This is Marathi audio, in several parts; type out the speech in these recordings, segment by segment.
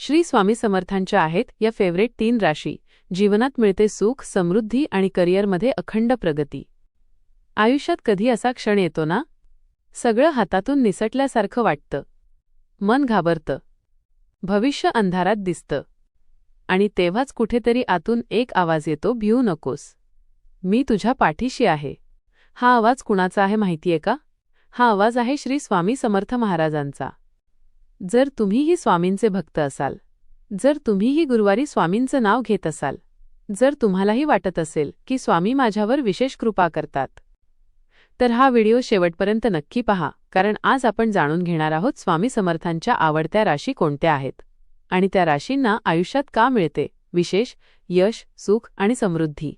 श्री स्वामी समर्थांच्या आहेत या फेवरेट 3 राशी. जीवनात मिळते सुख, समृद्धी आणि करिअरमध्ये अखंड प्रगती. आयुष्यात कधी असा क्षण येतो ना, सगळं हातातून निसटल्यासारखं वाटतं, मन घाबरतं, भविष्य अंधारात दिसतं, आणि तेव्हाच कुठेतरी आतून एक आवाज येतो, भिवू नकोस, मी तुझ्या पाठीशी आहे. हा आवाज कुणाचा आहे माहितीये का? हा आवाज आहे श्री स्वामी समर्थ महाराजांचा. जर तुम्हीही स्वामींचे भक्त असाल, जर तुम्हीही गुरुवारी स्वामींचं नाव घेत असाल, जर तुम्हालाही वाटत असेल की स्वामी माझ्यावर विशेष कृपा करतात, तर हा व्हिडिओ शेवटपर्यंत नक्की पहा, कारण आज आपण जाणून घेणार आहोत स्वामी समर्थांच्या आवडत्या राशी कोणत्या आहेत आणि त्या राशींना आयुष्यात का मिळते विशेष यश, सुख आणि समृद्धी.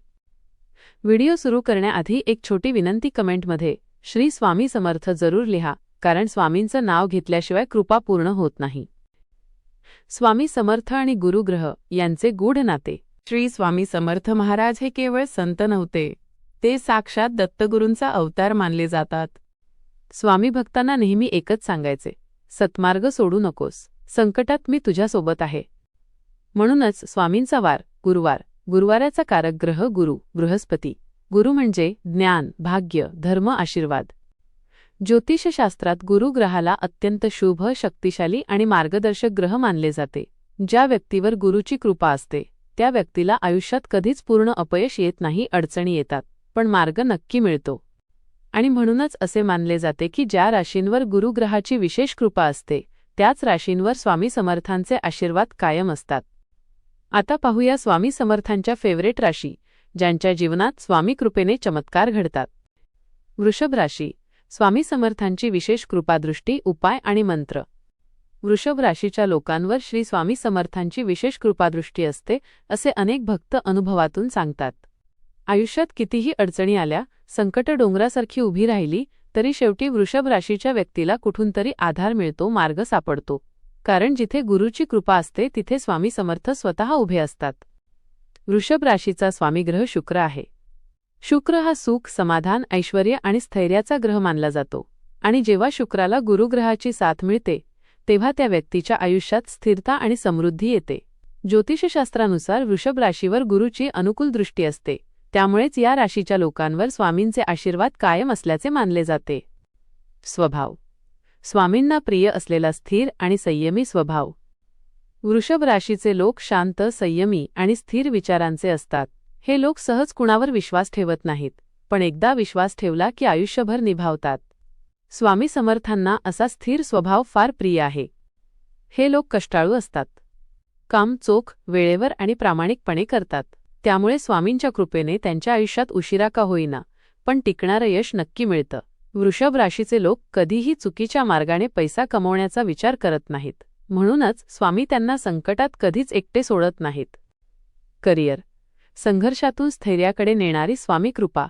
व्हिडिओ सुरू करण्याआधी एक छोटी विनंती, कमेंटमध्ये श्री स्वामी समर्थ जरूर लिहा, कारण स्वामींचं नाव घेतल्याशिवाय कृपा पूर्ण होत नाही. स्वामी समर्थ आणि गुरुग्रह यांचे गूढ नाते. श्री स्वामी समर्थ महाराज हे केवळ संत नव्हते, ते साक्षात दत्तगुरूंचा अवतार मानले जातात. स्वामी भक्तांना नेहमी एकच सांगायचे, सत्मार्ग सोडू नकोस, संकटात मी तुझ्यासोबत आहे. म्हणूनच स्वामींचा वार गुरुवार. गुरुवाराचा कारक ग्रह गुरु, बृहस्पती. गुरु म्हणजे ज्ञान, भाग्य, धर्म, आशीर्वाद. ज्योतिषशास्त्रात गुरु ग्रहाला अत्यंत शुभ, शक्तिशाली आणि मार्गदर्शक ग्रह मानले जाते. ज्या व्यक्तीवर गुरुची कृपा असते त्या व्यक्तीला आयुष्यात कधीच पूर्ण अपयश येत नाही, अडचणी येतात पण मार्ग नक्की मिळतो. आणि म्हणूनच असे मानले जाते की ज्या राशींवर गुरुग्रहाची विशेष कृपा असते त्याच राशींवर स्वामी समर्थांचे आशीर्वाद कायम असतात. आता पाहूया स्वामी समर्थांच्या फेवरेट राशी, ज्यांच्या जीवनात स्वामी कृपेने चमत्कार घडतात. वृषभ राशी. स्वामी समर्थांची विशेष कृपादृष्टी, उपाय आणि मंत्र. वृषभ राशीच्या लोकांवर श्री स्वामी समर्थांची विशेष कृपादृष्टी असते असे अनेक भक्त अनुभवातून सांगतात. आयुष्यात कितीही अडचणी आल्या, संकट डोंगरासारखी उभी राहिली, तरी शेवटी वृषभ राशीच्या व्यक्तीला कुठून तरी आधार मिळतो, मार्ग सापडतो. कारण जिथे गुरुची कृपा असते तिथे स्वामी समर्थ स्वतः उभे असतात. वृषभ राशीचा स्वामीग्रह शुक्र आहे. शुक्र हा सुख, समाधान, ऐश्वर्य आणि स्थैर्याचा ग्रह मानला जातो. आणि जेव्हा शुक्राला गुरुग्रहाची साथ मिळते तेव्हा त्या व्यक्तीच्या आयुष्यात स्थिरता आणि समृद्धी येते. ज्योतिषशास्त्रानुसार वृषभ राशीवर गुरुची अनुकूल दृष्टी असते, त्यामुळेच या राशीच्या लोकांवर स्वामींचे आशीर्वाद कायम असल्याचे मानले जाते. स्वभाव. स्वामींना प्रिय असलेला स्थिर आणि संयमी स्वभाव. वृषभ राशीचे लोक शांत, संयमी आणि स्थिर विचारांचे असतात. हे लोक सहज कुणावर विश्वास ठेवत नाहीत, पण एकदा विश्वास ठेवला की आयुष्यभर निभावतात. स्वामी समर्थांना असा स्थिर स्वभाव फार प्रिय आहे. हे लोक कष्टाळू असतात, काम चोख, वेळेवर आणि प्रामाणिकपणे करतात. त्यामुळे स्वामींच्या कृपेने त्यांच्या आयुष्यात उशिरा का होईना पण टिकणारं यश नक्की मिळतं. वृषभ राशीचे लोक कधीही चुकीच्या मार्गाने पैसा कमवण्याचा विचार करत नाहीत, म्हणूनच स्वामी त्यांना संकटात कधीच एकटे सोडत नाहीत. करिअर. संघर्षातून स्थैर्याकडे नेणारी स्वामी कृपा.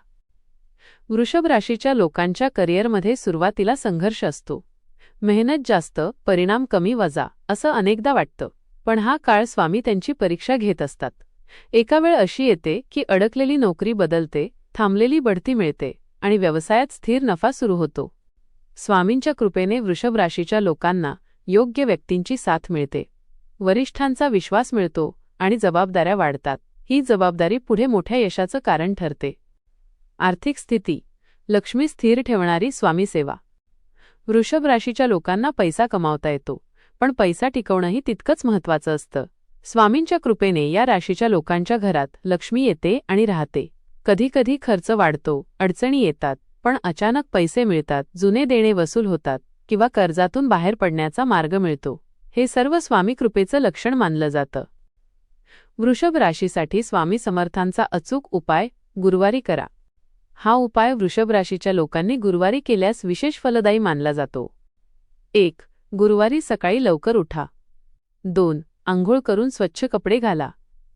वृषभ राशीच्या लोकांच्या करिअरमध्ये सुरुवातीला संघर्ष असतो. मेहनत जास्त, परिणाम कमी वजा असं अनेकदा वाटतं, पण हा काळ स्वामी त्यांची परीक्षा घेत असतात. एका वेळ अशी येते की अडकलेली नोकरी बदलते, थांबलेली बढती मिळते आणि व्यवसायात स्थिर नफा सुरू होतो. स्वामींच्या कृपेने वृषभ राशीच्या लोकांना योग्य व्यक्तींची साथ मिळते, वरिष्ठांचा विश्वास मिळतो आणि जबाबदाऱ्या वाढतात. ही जबाबदारी पुढे मोठ्या यशाचं कारण ठरते. आर्थिक स्थिती. लक्ष्मी स्थिर ठेवणारी स्वामी सेवा. वृषभ राशीच्या लोकांना पैसा कमावता येतो, पण पैसा टिकवणंही तितकंच महत्त्वाचं असतं. स्वामींच्या कृपेने या राशीच्या लोकांच्या घरात लक्ष्मी येते आणि राहते. कधीकधी खर्च वाढतो, अडचणी येतात, पण अचानक पैसे मिळतात, जुने देणे वसूल होतात किंवा कर्जातून बाहेर पडण्याचा मार्ग मिळतो. हे सर्व स्वामी कृपेचं लक्षण मानलं जातं. वृषभ राशीसाठी स्वामी समर्थांचा अचूक उपाय. गुरुवारी करा. हा उपाय वृषभ राशीच्या लोकांनी गुरुवारी केल्यास विशेष फलदायी मानला जातो. 1. गुरुवारी सकाळी लवकर उठा. 2. अंघोळ करून स्वच्छ कपडे घाला.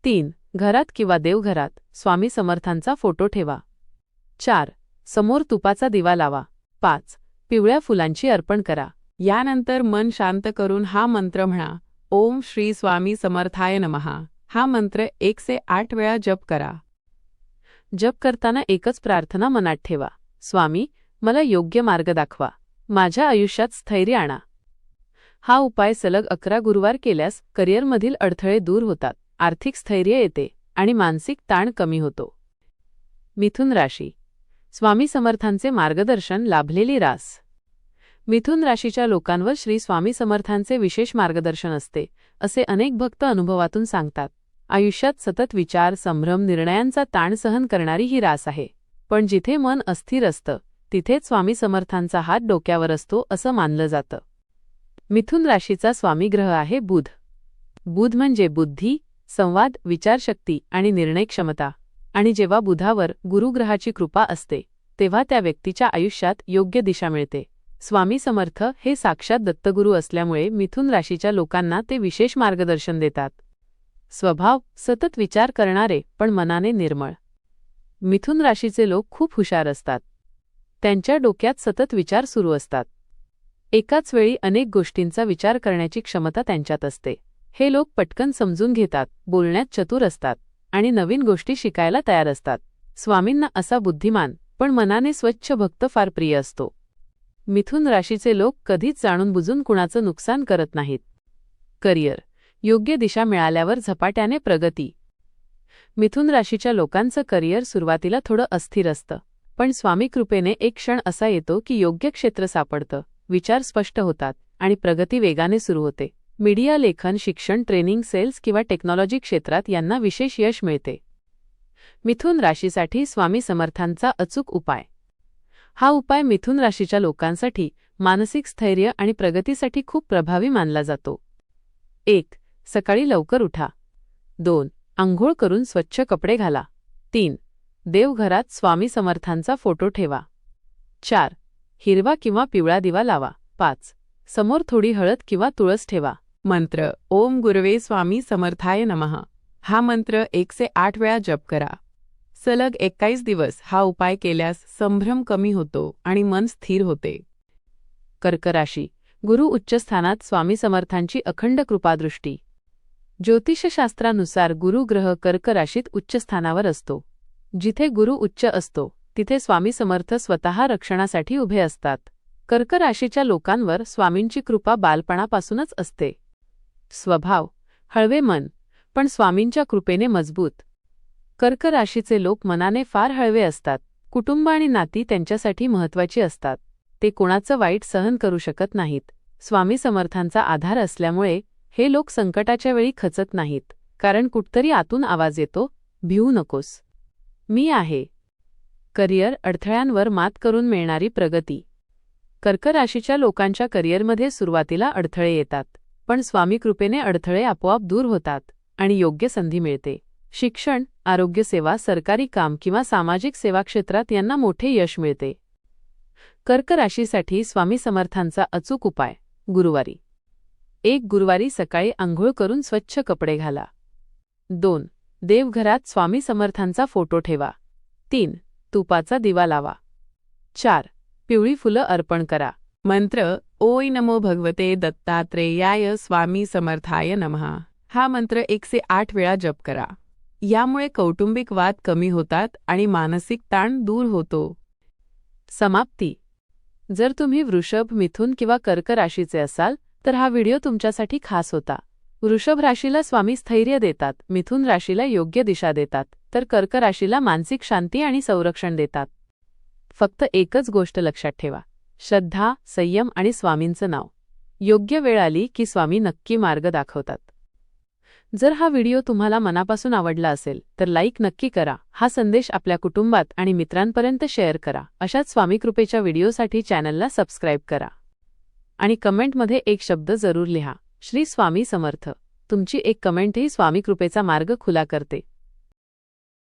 3. घरात किंवा देवघरात स्वामी समर्थांचा फोटो ठेवा. 4. समोर तुपाचा दिवा लावा. 5. पिवळ्या फुलांची अर्पण करा. यानंतर मन शांत करून हा मंत्र म्हणा, ओम श्री स्वामी समर्थाय नमः. हा मंत्र 1 से 8 वेळा जप करा. जप करताना एकच प्रार्थना मनात ठेवा, स्वामी मला योग्य मार्ग दाखवा, माझ्या आयुष्यात स्थैर्य आणा. हा उपाय सलग 11 गुरुवार केल्यास करिअरमधील अडथळे दूर होतात, आर्थिक स्थैर्य येते आणि मानसिक ताण कमी होतो. मिथुन राशी. स्वामी समर्थांचे मार्गदर्शन लाभलेली रास. मिथुन राशीच्या लोकांवर श्री स्वामी समर्थांचे विशेष मार्गदर्शन असते, असे अनेक भक्त अनुभवातून सांगतात. आयुष्यात सतत विचार, संभ्रम, निर्णयांचा ताण सहन करणारी ही रास आहे. पण जिथे मन अस्थिर असतं, तिथेच स्वामी समर्थांचा हात डोक्यावर असतो असं मानलं जातं. मिथुन राशीचा स्वामीग्रह आहे बुध. बुध म्हणजे बुद्धी, संवाद, विचारशक्ती आणि निर्णय क्षमता. आणि जेव्हा बुधावर गुरुग्रहाची कृपा असते, तेव्हा त्या व्यक्तीच्या आयुष्यात योग्य दिशा मिळते. स्वामी समर्थ हे साक्षात दत्तगुरू असल्यामुळे मिथुन राशीच्या लोकांना ते विशेष मार्गदर्शन देतात. स्वभाव सतत विचार करणारे पण मनाने निर्मळ. मिथुन राशीचे लोक खूप हुशार असतात. त्यांच्या डोक्यात सतत विचार सुरू असतात. एकाच वेळी अनेक गोष्टींचा विचार करण्याची क्षमता त्यांच्यात असते. हे लोक पटकन समजून घेतात, बोलण्यात चतुर असतात आणि नवीन गोष्टी शिकायला तयार असतात. स्वामींना असा बुद्धिमान पण मनाने स्वच्छ भक्त फार प्रिय असतो. मिथुन राशीचे लोक कधीच जाणून बुजून कुणाचं नुकसान करत नाहीत. करिअर. योग्य दिशा मिळाल्यावर झपाट्याने प्रगती. मिथुन राशीच्या लोकांचं करिअर सुरुवातीला थोडं अस्थिर असतं, पण स्वामी कृपेने एक क्षण असा येतो की योग्य क्षेत्र सापडतं, विचार स्पष्ट होतात आणि प्रगती वेगाने सुरू होते. मीडिया, लेखन, शिक्षण, ट्रेनिंग, सेल्स किंवा टेक्नॉलॉजी क्षेत्रात यांना विशेष यश मिळते. मिथुन राशीसाठी स्वामी समर्थांचा अचूक उपाय. हा उपाय मिथुन राशीच्या लोकांसाठी मानसिक स्थैर्य आणि प्रगतीसाठी खूप प्रभावी मानला जातो. 1. सकाळी लवकर उठा. 2. अंघोळ करून स्वच्छ कपडे घाला. 3. देवघरात स्वामी समर्थांचा फोटो ठेवा. 4. हिरवा किंवा पिवळा दिवा लावा. 5. समोर थोडी हळद किंवा तुळस ठेवा. मंत्र. ओम गुरवे स्वामी समर्थाय नमः. हा मंत्र 108 वेळा जप करा. सलग 21 दिवस हा उपाय केल्यास संभ्रम कमी होतो आणि मन स्थिर होते. कर्क राशी. गुरु उच्च स्थानात स्वामी समर्थांची अखंड कृपादृष्टी. ज्योतिषशास्त्रानुसार गुरु ग्रह कर्क राशीत उच्च स्थानावर असतो. जिथे गुरु उच्च असतो, तिथे स्वामी समर्थ स्वतः रक्षणासाठी उभे असतात. कर्क राशीच्या लोकांवर स्वामींची कृपा बालपणापासूनच असते. स्वभाव. हळवे मन, पण स्वामींच्या कृपेने मजबूत. कर्क राशीचे लोक मनाने फार हळवे असतात. कुटुंब आणि नाती त्यांच्यासाठी महत्त्वाची असतात. ते कोणाचं वाईट सहन करू शकत नाहीत. स्वामी समर्थांचा आधार असल्यामुळे हे लोक संकटाच्या वेळी खचत नाहीत, कारण कुठतरी आतून आवाज येतो, भिवू नकोस, मी आहे. करिअर. अडथळ्यांवर मात करून मिळणारी प्रगती. कर्क राशीच्या लोकांच्या करिअरमध्ये सुरुवातीला अडथळे येतात, पण स्वामी कृपेने अडथळे आपोआप दूर होतात आणि योग्य संधी मिळते. शिक्षण, आरोग्य सेवा, सरकारी काम किंवा सामाजिक सेवा क्षेत्रात यांना मोठे यश मिळते. कर्क राशीसाठी स्वामी समर्थांचा अचूक उपाय. गुरुवारी. 1. गुरुवारी सकाळी अंघोळ करून स्वच्छ कपडे घाला. 2. देवघरात स्वामी समर्थांचा फोटो ठेवा. 3. तुपाचा दिवा लावा. 4. पिवळी फुलं अर्पण करा. मंत्र. ओय नमो भगवते दत्तात्रेयाय स्वामी समर्थाय नमः. हा मंत्र 108 वेळा जप करा. यामुळे कौटुंबिक वाद कमी होतात आणि मानसिक ताण दूर होतो. समाप्ती. जर तुम्ही वृषभ, मिथुन किंवा कर्क राशीचे असाल तर हा व्हिडिओ तुमच्यासाठी खास होता. वृषभ राशीला स्वामी स्थैर्य देतात, मिथुन राशीला योग्य दिशा देतात, तर कर्क राशीला मानसिक शांती आणि संरक्षण देतात. फक्त एकच गोष्ट लक्षात ठेवा: श्रद्धा, संयम आणि स्वामींचं नाव. योग्य वेळ आली की स्वामी नक्की मार्ग दाखवतात. जर हा व्हिडिओ तुम्हाला मनापासून आवडला असेल तर लाईक नक्की करा. हा संदेश आपल्या कुटुंबात आणि मित्रांपर्यंत शेअर करा. अशाच स्वामी कृपेच्या व्हिडिओसाठी चॅनलला सबस्क्राईब करा. आणि कमेंटमध्ये एक शब्द जरूर लिहा, श्री स्वामी समर्थ. तुमची एक कमेंटही स्वामी कृपेचा मार्ग खुला करते.